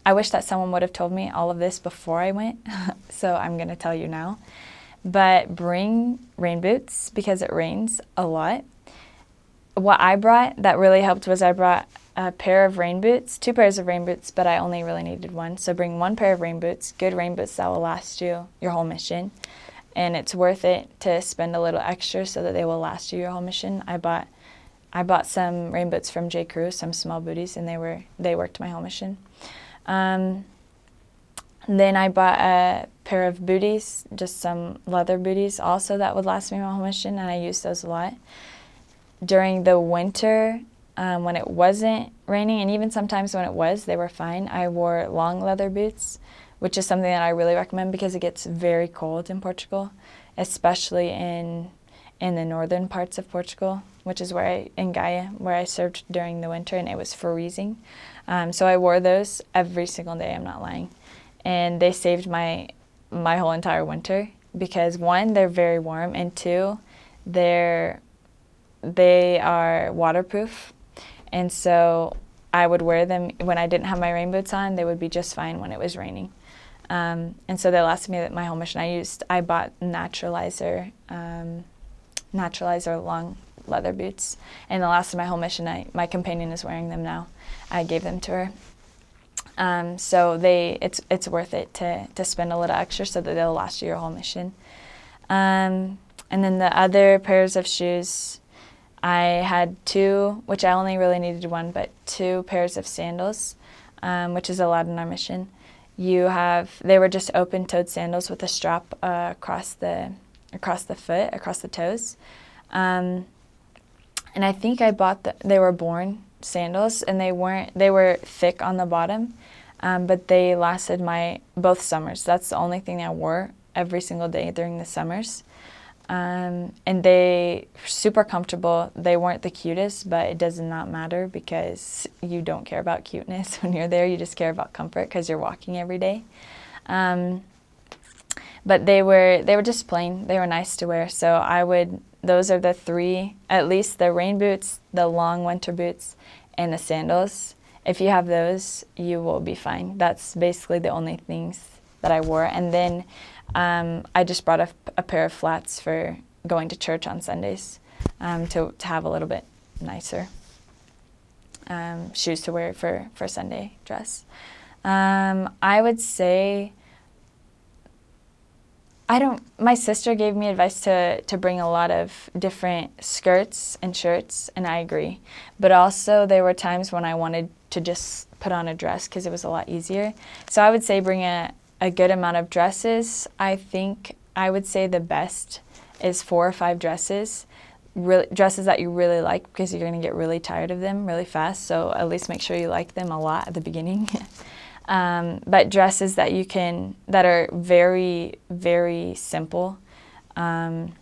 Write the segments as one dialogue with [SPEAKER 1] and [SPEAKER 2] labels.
[SPEAKER 1] I wish that someone would have told me all of this before I went, so I'm going to tell you now. But bring rain boots because it rains a lot. What I brought that really helped was I brought a pair of rain boots, 2 pairs of rain boots, but I only really needed one. So bring 1 pair of rain boots, good rain boots that will last you your whole mission. And it's worth it to spend a little extra so that they will last you your whole mission. I bought some rain boots from J. Crew, some small booties, and they worked my whole mission. Then I bought a pair of booties, just some leather booties also that would last me my whole mission, and I used those a lot. During the winter, when it wasn't raining, and even sometimes when it was, they were fine, I wore long leather boots, which is something that I really recommend because it gets very cold in Portugal, especially in the northern parts of Portugal, which is in Gaia, where I served during the winter, and it was freezing. So I wore those every single day, I'm not lying. And they saved my whole entire winter because 1, they're very warm, and 2, they are waterproof. And so I would wear them when I didn't have my rain boots on. They would be just fine when it was raining. And so they lasted me my whole mission. I bought naturalizer long leather boots, and the last of my whole mission, my companion is wearing them now. I gave them to her. So it's worth it to spend a little extra so that they'll last you your whole mission. And then the other pairs of shoes, I had 2, which I only really needed 1, but 2 pairs of sandals, which is allowed in our mission. They were just open-toed sandals with a strap across the foot, across the toes. And I think I bought they were Born sandals, and they were thick on the bottom, but they lasted both summers. That's the only thing I wore every single day during the summers. And they were super comfortable. They weren't the cutest, but it does not matter because you don't care about cuteness when you're there. You just care about comfort because you're walking every day. But they were just plain. They were nice to wear. So those are the 3, at least the rain boots, the long winter boots, and the sandals. If you have those, you will be fine. That's basically the only things that I wore. And then I just brought a pair of flats for going to church on Sundays to have a little bit nicer shoes to wear for Sunday dress. I would say my sister gave me advice to bring a lot of different skirts and shirts, and I agree. But also there were times when I wanted to just put on a dress because it was a lot easier. So I would say bring a good amount of dresses. I think I would say the best is 4 or 5 dresses. Dresses that you really like because you're going to get really tired of them really fast. So at least make sure you like them a lot at the beginning. But dresses that are very, very simple and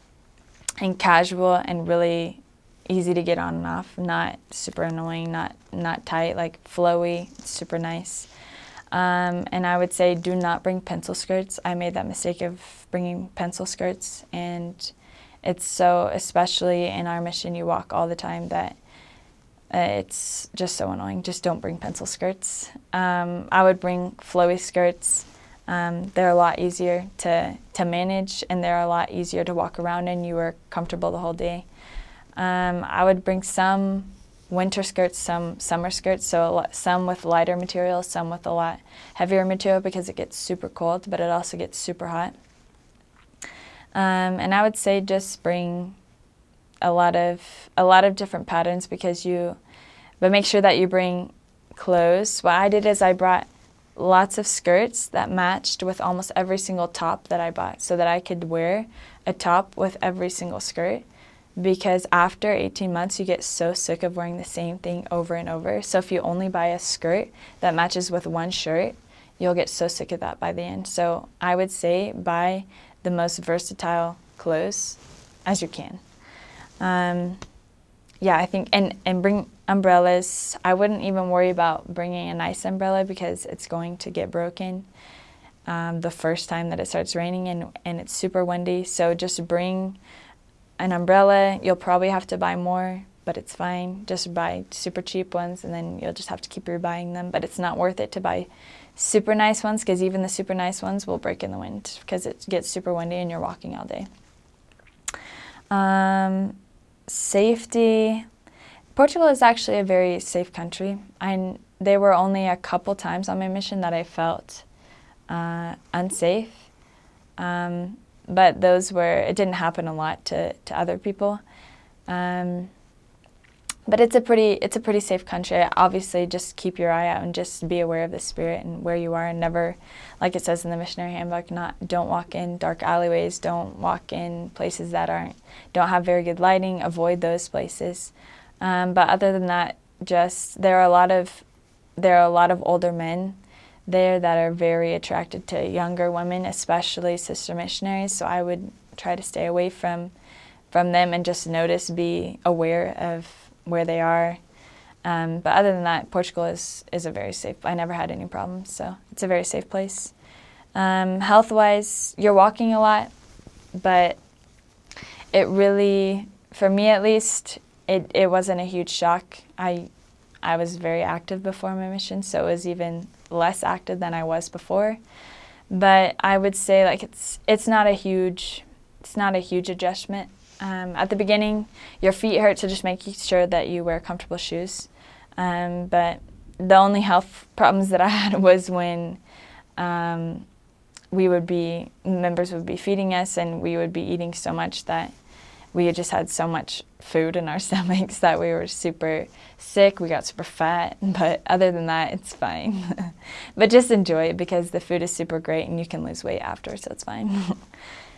[SPEAKER 1] casual and really easy to get on and off, not super annoying, not tight, like flowy, super nice. And I would say do not bring pencil skirts. I made that mistake of bringing pencil skirts, and it's so, especially in our mission, you walk all the time, that it's just so annoying. Just don't bring pencil skirts. I would bring flowy skirts. They're a lot easier to manage, and they're a lot easier to walk around in. You are comfortable the whole day. I would bring some winter skirts, some summer skirts, so some with lighter material, some with a lot heavier material because it gets super cold, but it also gets super hot. And I would say just bring a lot of different patterns but make sure that you bring clothes. What I did is I brought lots of skirts that matched with almost every single top that I bought so that I could wear a top with every single skirt, because after 18 months you get so sick of wearing the same thing over and over. So if you only buy a skirt that matches with one shirt, you'll get so sick of that by the end. So I would say buy the most versatile clothes as you can. Yeah, I think, and bring umbrellas. I wouldn't even worry about bringing a nice umbrella because it's going to get broken the first time that it starts raining and it's super windy. So just bring an umbrella. You'll probably have to buy more, but it's fine. Just buy super cheap ones, and then you'll just have to keep rebuying them. But it's not worth it to buy super nice ones, because even the super nice ones will break in the wind because it gets super windy and you're walking all day. Safety. Portugal is actually a very safe country. There were only a couple times on my mission that I felt unsafe. But it didn't happen a lot to other people. But it's a pretty safe country. Obviously, just keep your eye out and just be aware of the spirit and where you are, and never, like it says in the missionary handbook, don't walk in dark alleyways, don't walk in places that don't have very good lighting. Avoid those places. But other than that, there are a lot of older men there that are very attracted to younger women, especially sister missionaries. So I would try to stay away from them and just be aware of where they are. But other than that, Portugal is a very safe. I never had any problems, so it's a very safe place. Health-wise, you're walking a lot, but it really, for me at least, it wasn't a huge shock. I was very active before my mission, so it was even less active than I was before. But I would say it's not a huge adjustment. At the beginning, your feet hurt, so just make sure that you wear comfortable shoes. But the only health problems that I had was when members would be feeding us, and we would be eating so much that we just had so much food in our stomachs that we were super sick. We got super fat, but other than that, it's fine. But just enjoy it, because the food is super great and you can lose weight after, so it's fine.